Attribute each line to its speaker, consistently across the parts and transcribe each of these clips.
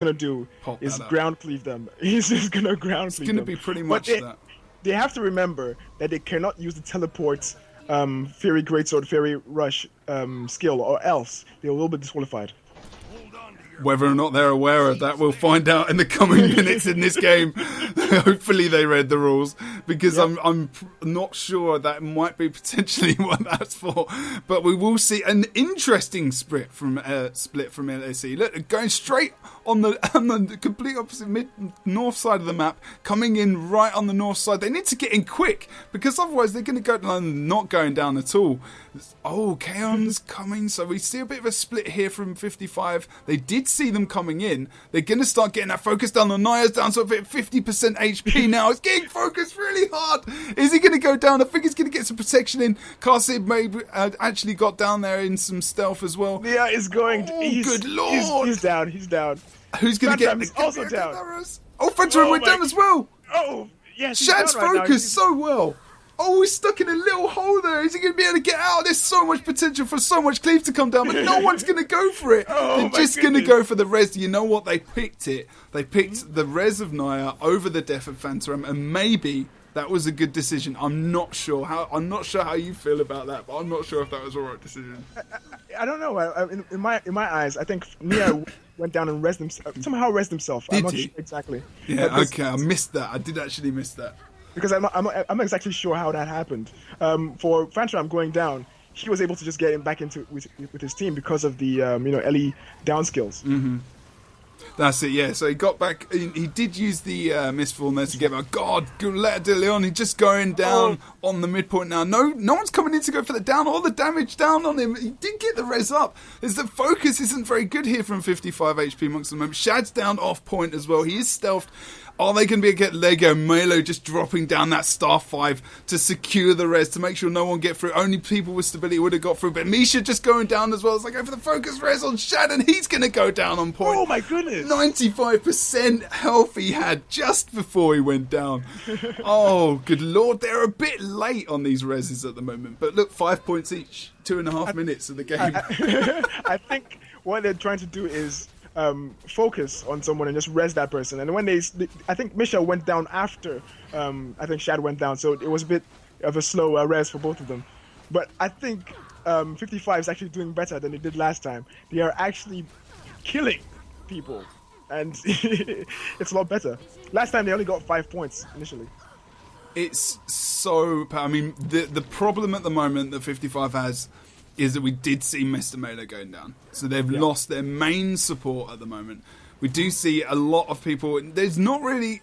Speaker 1: gonna do is ground cleave them. He's just gonna ground cleave them.
Speaker 2: It's gonna be pretty much that.
Speaker 1: They have to remember that they cannot use the teleport Fairy Greatsword, Fairy Rush skill, or else they will be disqualified.
Speaker 2: Whether or not they're aware of that, we'll find out in the coming minutes in this game. Hopefully they read the rules, because I'm not sure that might be potentially what that's for. But we will see an interesting split from LSE. Look, going straight on the complete opposite north side of the map, coming in right on the north side. They need to get in quick, because otherwise they're going to go down, not going down at all. Oh, Kaon's coming, so we see a bit of a split here from 55. They did see them coming in. They're going to start getting that focus down on Naya's down to a bit 50% HP now. It's getting focused really hard. Is he going to go down? I think he's going to get some protection in. Karsib maybe actually got down there in some stealth as well.
Speaker 1: Yeah, he's going.
Speaker 2: Oh, good lord.
Speaker 1: He's down. He's down.
Speaker 2: Who's going to get?
Speaker 1: He's also down.
Speaker 2: Oh, Phantom went down as well.
Speaker 1: Oh, yes.
Speaker 2: Shad's focused so well. Oh, he's stuck in a little hole there. Is he going to be able to get out? There's so much potential for so much cleave to come down, but no one's going to go for it. They're just going to go for the res. You know what? They picked it. They picked the res of Naya over the death of Phantom, and maybe that was a good decision. I'm not sure how you feel about that, but I'm not sure if that was the right decision.
Speaker 1: I don't know. In my eyes, I think Nia went down and somehow rested himself.
Speaker 2: Did
Speaker 1: I'm not
Speaker 2: he?
Speaker 1: sure exactly.
Speaker 2: Yeah, okay. I missed that. I did actually miss that.
Speaker 1: Because I'm not exactly sure how that happened. For Phantom going down, he was able to just get him back into with his team because of the LE down skills.
Speaker 2: Mm-hmm. That's it, yeah. So he got back. He did use the Mistfall there to get back. God, Goulet de Leon. He's just going down on the midpoint now. No one's coming in to go for the down. All the damage down on him. He did get the res up. The focus isn't very good here from 55 HP monks at the moment. Shad's down off point as well. He is stealthed. Are they going to be able to get Lego? Melo just dropping down that star 5 to secure the res, to make sure no one get through. Only people with stability would have got through. But Misha just going down as well. It's like go for the focus res on Shad, and he's going to go down on point.
Speaker 1: Oh my goodness.
Speaker 2: 95% health he had just before he went down. Oh, good lord. They're a bit late on these reses at the moment. But look, 5 points each. 2.5 minutes of the game.
Speaker 1: I think what they're trying to do is focus on someone and just res that person. And when I think Misha went down after I think Shad went down, so it was a bit of a slow res for both of them. But I think 55 is actually doing better than they did last time. They are actually killing people, and it's a lot better. Last time they only got 5 points initially.
Speaker 2: It's so... I mean, the problem at the moment that 55 has is that we did see Mr. Mela going down. So they've lost their main support at the moment. We do see a lot of people... There's not really...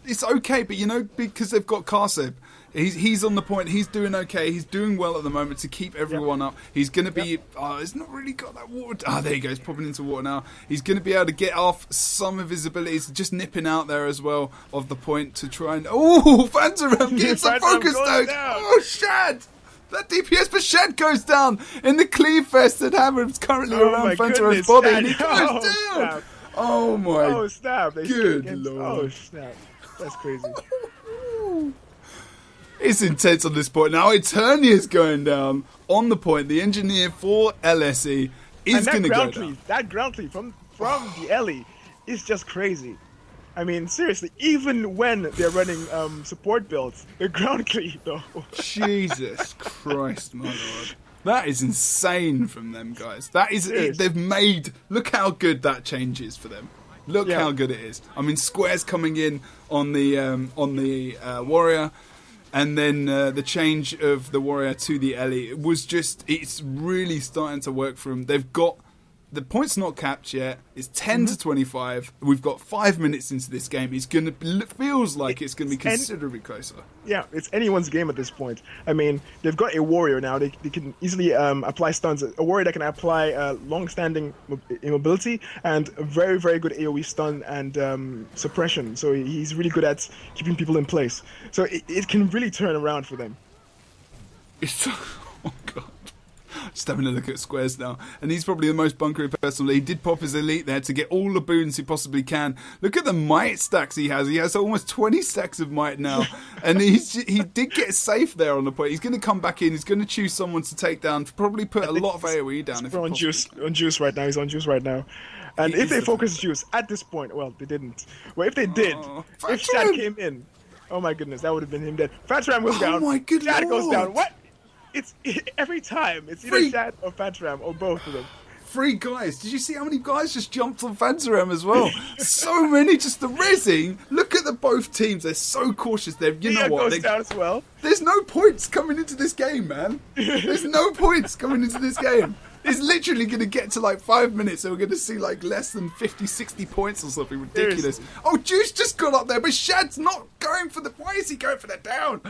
Speaker 2: It's okay, but because they've got Karsib. He's on the point. He's doing okay. He's doing well at the moment to keep everyone up. He's going to be... he's not really got that water... there he goes, popping into water now. He's going to be able to get off some of his abilities, just nipping out there as well of the point to try and... Oh, Phantom gets some focus though. Oh, Shad! That DPS for Shad goes down in the cleave fest that Hammer's currently around Phantom's body, and he goes down.
Speaker 1: Snap.
Speaker 2: Oh my!
Speaker 1: Oh snap!
Speaker 2: Good lord!
Speaker 1: Oh snap! That's crazy.
Speaker 2: It's intense on this point now. Eternia's going down on the point. The engineer for LSE is going to go down.
Speaker 1: That ground cleave from the LE is just crazy. I mean, seriously, even when they're running support builds, the ground cleave though.
Speaker 2: Jesus Christ, my lord. That is insane from them, guys. That is it. They've made... Look how good that change is for them. Look how good it is. I mean, Square's coming in on the Warrior, and then the change of the Warrior to the Ellie, it was just... It's really starting to work for them. They've got... The point's not capped yet. It's 10 to 25. We've got 5 minutes into this game. It's going to feels like it's going to be considerably closer.
Speaker 1: Yeah, it's anyone's game at this point. I mean, they've got a warrior now. They can easily apply stuns. A warrior that can apply long-standing immobility and a very, very good AoE stun and suppression. So he's really good at keeping people in place. So it can really turn around for them.
Speaker 2: It's oh god. Just having a look at Squares now, and he's probably the most bunkery person. He did pop his elite there to get all the boons he possibly can. Look at the might stacks he has. He has almost 20 stacks of might now, and he did get safe there on the point. He's going to come back in. He's going to choose someone to take down. Probably put a lot of AoE down.
Speaker 1: If on Juice right now. He's on Juice right now. And
Speaker 2: He
Speaker 1: if
Speaker 2: is
Speaker 1: they
Speaker 2: the
Speaker 1: focus juice at this point, well, they didn't. Well, if they did, if Shad
Speaker 2: Fatram!
Speaker 1: came in, oh my goodness, that would have been him dead. Fatram goes
Speaker 2: Oh
Speaker 1: down.
Speaker 2: my good
Speaker 1: Shad goes
Speaker 2: lord.
Speaker 1: down. What? It's every time. It's either
Speaker 2: Free-
Speaker 1: Shad or Fatram or both of them.
Speaker 2: 3 guys. Did you see how many guys just jumped on Fanzarem as well? So many. Just the rezzing. Look at the both teams. They're so cautious. You know
Speaker 1: Mia
Speaker 2: what?
Speaker 1: goes down as well.
Speaker 2: There's no points coming into this game, man. There's no points coming into this game. It's literally going to get to like 5 minutes and we're going to see like less than 50, 60 points or something ridiculous.
Speaker 1: Seriously.
Speaker 2: Oh, Juice just got up there, but Shad's not going for the... Why is he going for the down?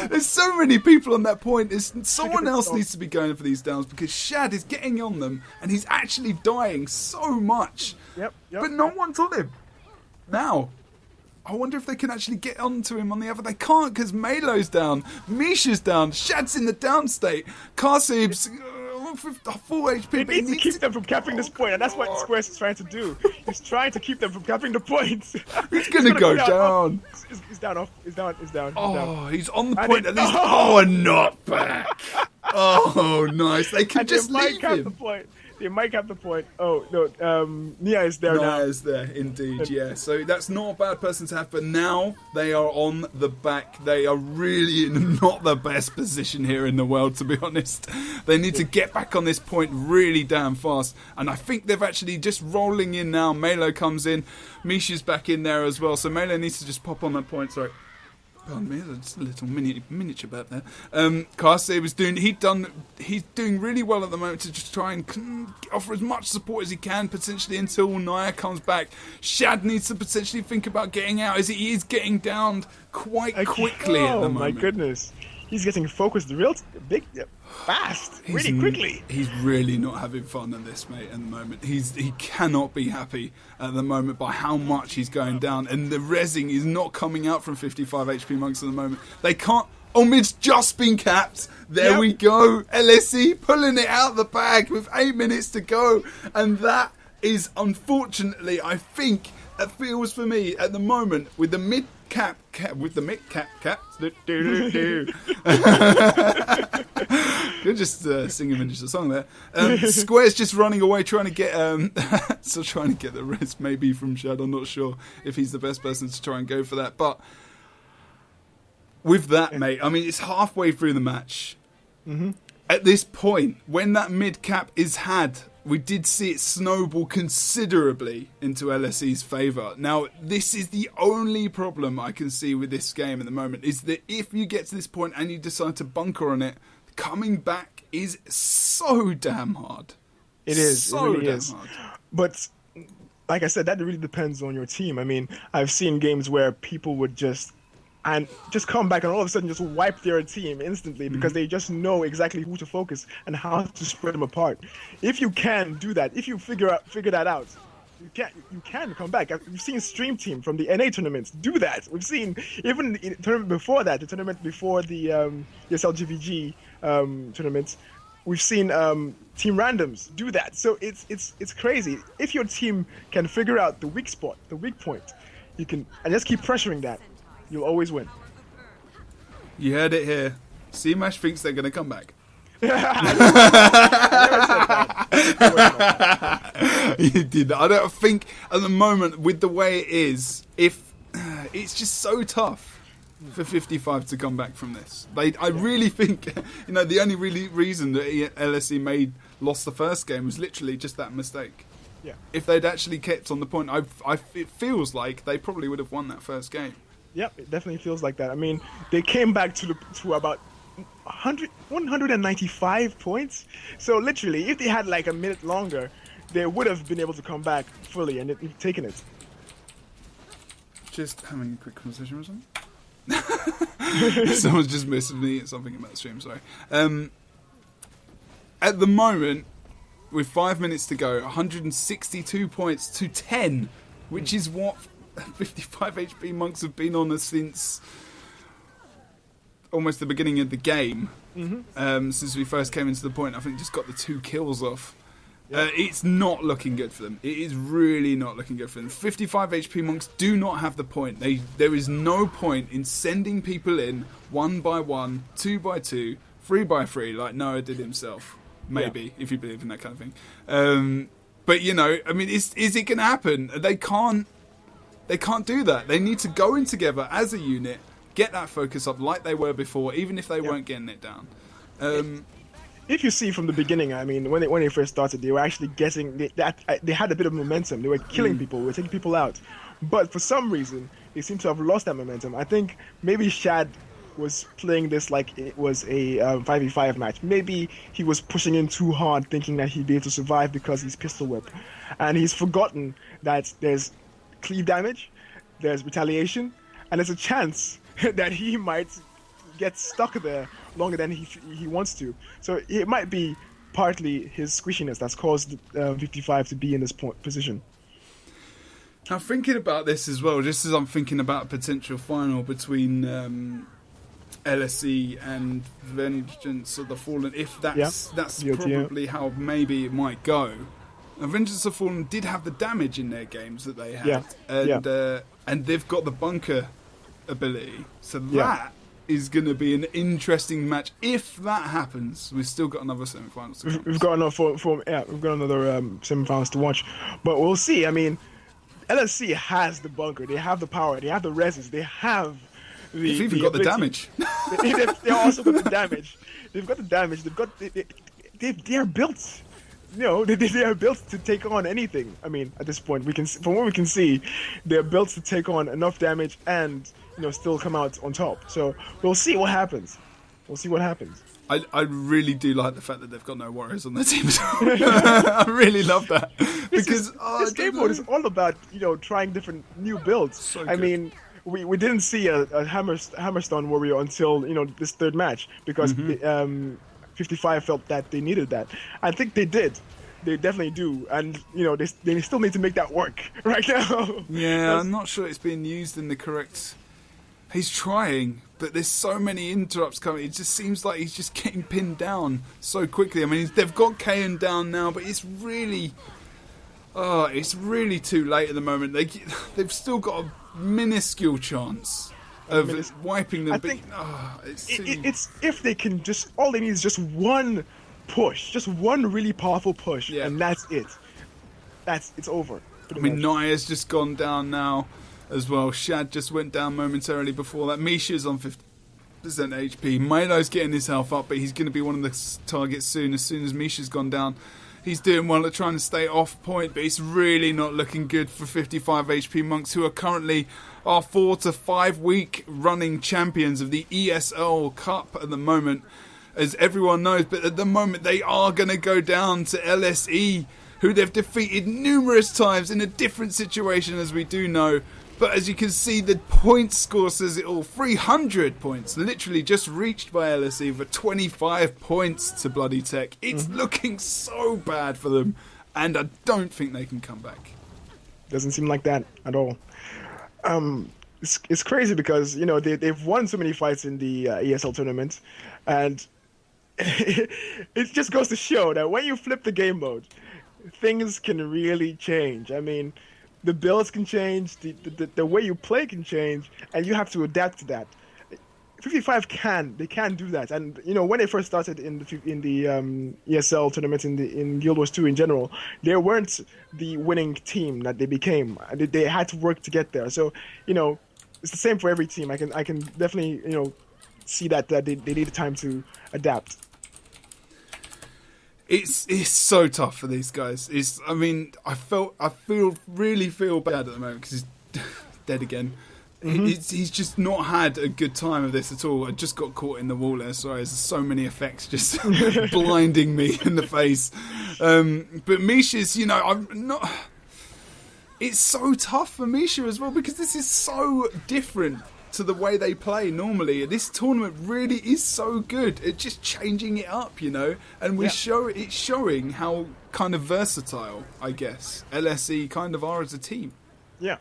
Speaker 2: There's so many people on that point. Someone else needs to be going for these downs because Shad is getting on them and he's actually dying so much.
Speaker 1: Yep.
Speaker 2: But no one's on him. Now, I wonder if they can actually get onto him on the other. They can't because Melo's down, Misha's down, Shad's in the down state, Karsib's full HP.
Speaker 1: He
Speaker 2: but he
Speaker 1: needs to keep them from capping this point, and that's what Squares is trying to do. He's trying to keep them from capping the points.
Speaker 2: He's going to go down.
Speaker 1: He's down. He's down.
Speaker 2: Oh, he's on the
Speaker 1: And
Speaker 2: point at least. Oh, and not back. Oh, nice. They can
Speaker 1: And
Speaker 2: just
Speaker 1: they might
Speaker 2: leave
Speaker 1: cap
Speaker 2: him.
Speaker 1: the point. They might cap the point. Oh no, Nia is there now.
Speaker 2: Naya's there, indeed, yeah. So that's not a bad person to have, but now they are on the back. They are really in not the best position here in the world, to be honest. They need to get back on this point really damn fast, and I think they've actually just rolling in now. Melo comes in, Misha's back in there as well, so Melo needs to just pop on that point. Sorry. Pardon me, that's a little miniature burp there. Karsib is he's doing really well at the moment to just try and offer as much support as he can, potentially until Naya comes back. Shad needs to potentially think about getting out, as he is getting downed quite quickly at the moment.
Speaker 1: Oh my goodness. He's getting focused fast, really quickly.
Speaker 2: He's really not having fun at this, mate, at the moment. He cannot be happy at the moment by how much he's going down. And the rezzing is not coming out from 55 HP monks at the moment. They can't... Oh, mid's just been capped. There we go. LSE pulling it out of the bag with 8 minutes to go. And that is, unfortunately, I think, it feels for me at the moment with the mid cap with the mid cap You're just singing a song there. Square's just running away, trying to get trying to get the rest maybe from Shad. I'm not sure if he's the best person to try and go for that, but with that, mate, I mean, it's halfway through the match.
Speaker 1: Mm-hmm.
Speaker 2: At this point, when that mid cap is had, we did see it snowball considerably into LSE's favour. Now, this is the only problem I can see with this game at the moment, is that if you get to this point and you decide to bunker on it, coming back is so damn hard.
Speaker 1: It is.
Speaker 2: So
Speaker 1: it really
Speaker 2: damn
Speaker 1: is.
Speaker 2: hard.
Speaker 1: But like I said, that really depends on your team. I mean, I've seen games where people would just come back and all of a sudden just wipe their team instantly because they just know exactly who to focus and how to spread them apart. If you can do that, if you figure that out, you can come back. We've seen Stream Team from the NA tournaments do that. We've seen even in the tournament before that, the tournament before the ESL GvG tournaments. We've seen Team Randoms do that. So it's crazy. If your team can figure out the weak spot, the weak point, you can and just keep pressuring that. You'll always win.
Speaker 2: You heard it here. C-Mash thinks they're going to come back. You did. I don't think at the moment, with the way it is, if it's just so tough for 55 to come back from this. I really think, the only really reason that LSE lost the first game was literally just that mistake.
Speaker 1: Yeah.
Speaker 2: If they'd actually kept on the point, it feels like they probably would have won that first game.
Speaker 1: Yep, it definitely feels like that. I mean, they came back to about 195 points. So literally, if they had like a minute longer, they would have been able to come back fully and taken it.
Speaker 2: Just having a quick conversation with someone. Someone's just messaged me something about the stream, sorry. At the moment, with 5 minutes to go, 162 points to 10, which is what 55 HP monks have been on us since almost the beginning of the game. Since we first came into the point, I think just got the 2 kills off. It's not looking good for them. It is really not looking good for them. 55 HP monks do not have the point. There is no point in sending people in 1 by 1, 2 by 2, 3 by 3 like Noah did himself. Maybe, if you believe in that kind of thing. But you know, I mean, is it going to happen? They can't do that. They need to go in together as a unit, get that focus up like they were before, even if they weren't getting it down.
Speaker 1: If you see from the beginning, I mean, when they first started, they were actually getting they had a bit of momentum. They were killing people, they were taking people out, but for some reason they seem to have lost that momentum. I think maybe Shad was playing this like it was a 5v5 match. Maybe he was pushing in too hard, thinking that he'd be able to survive because he's pistol whip, and he's forgotten that there's cleave damage, there's retaliation, and there's a chance that he might get stuck there longer than he wants to. So it might be partly his squishiness that's caused 55 to be in this position.
Speaker 2: I'm thinking about this as well, just as I'm thinking about a potential final between LSE and Vengeance of the Fallen. If that's probably how maybe it might go. And Vengeance of the Fallen did have the damage in their games that they had, and they've got the bunker ability, so that is going to be an interesting match. If that happens, we've still got another semi-finals to come.
Speaker 1: We've got another semi-finals to watch, but we'll see. I mean, LSE has the bunker, they have the power, they have the reses, they have
Speaker 2: They've even got the damage.
Speaker 1: They also got the damage. They've got the damage. They are built. You know, they are built to take on anything. I mean, at this point, from what we can see, they're built to take on enough damage and still come out on top. So we'll see what happens.
Speaker 2: I really do like the fact that they've got no warriors on their team. I really love that because
Speaker 1: this game mode is all about trying different new builds.
Speaker 2: So
Speaker 1: I mean, we didn't see a Hammerstone warrior until this third match because 55 felt that they needed that. I think they did. They definitely do, and they still need to make that work right now.
Speaker 2: Yeah, I'm not sure it's being used in the correct. He's trying, but there's so many interrupts coming. It just seems like he's just getting pinned down so quickly. I mean, they've got Kayan down now, but it's really too late at the moment. They've still got a minuscule chance of wiping them.
Speaker 1: I think it's if they can just, all they need is just one push, just one really powerful push, and that's it. It's over.
Speaker 2: I mean, Naya's just gone down now as well. Shad just went down momentarily before that. Misha's on 50% HP. Milo's getting his health up, but he's going to be one of the targets soon. As soon as Misha's gone down, he's doing well at trying to stay off point, but it's really not looking good for 55 HP Monks, who are currently our 4 to 5 week running champions of the ESL Cup at the moment, as everyone knows. But at the moment, they are going to go down to LSE, who they've defeated numerous times in a different situation, as we do know. But as you can see, the point score says it all. 300 points, literally just reached by LSE for 25 points to Bloody Tech. It's looking so bad for them, and I don't think they can come back.
Speaker 1: Doesn't seem like that at all. It's crazy because they've won so many fights in the ESL tournament, and it just goes to show that when you flip the game mode, things can really change. I mean, the builds can change, the way you play can change, and you have to adapt to that. 55 can do that, and when they first started in the ESL tournament in Guild Wars 2 in general, they weren't the winning team that they became. They had to work to get there. So it's the same for every team. I can definitely see that they need time to adapt.
Speaker 2: It's so tough for these guys. I really feel bad at the moment because he's dead again. He's just not had a good time of this at all. I just got caught in the wall there. Sorry, there's so many effects just blinding me in the face. But Misha's, I'm not. It's so tough for Misha as well because this is so different to the way they play normally. This tournament really is so good at just changing it up, and it's showing how kind of versatile, I guess, LSE kind of are as a team. Yeah.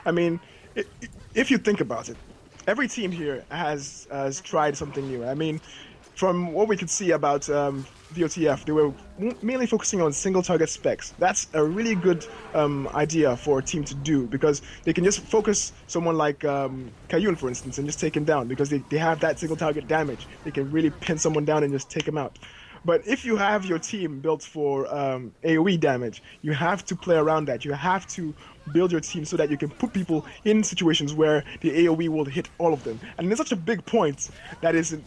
Speaker 1: I mean, if you think about it, every team here has tried something new. I mean, from what we could see about VOTF, they were mainly focusing on single target specs. That's a really good idea for a team to do because they can just focus someone like Kayun, for instance, and just take him down because they have that single target damage. They can really pin someone down and just take him out. But if you have your team built for AoE damage, you have to play around that. You have to build your team so that you can put people in situations where the AoE will hit all of them. And it's such a big point that is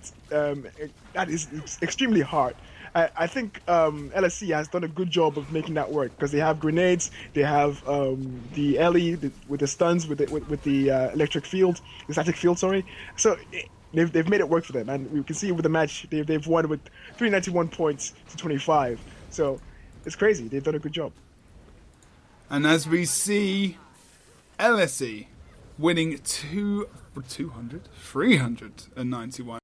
Speaker 1: extremely hard. I think LSE has done a good job of making that work because they have grenades, they have the LE with the stuns, with the electric field, the static field, sorry. So they've made it work for them, and we can see with the match they've won with 391 points to 25. So it's crazy. They've done a good job.
Speaker 2: And as we see, LSE winning 391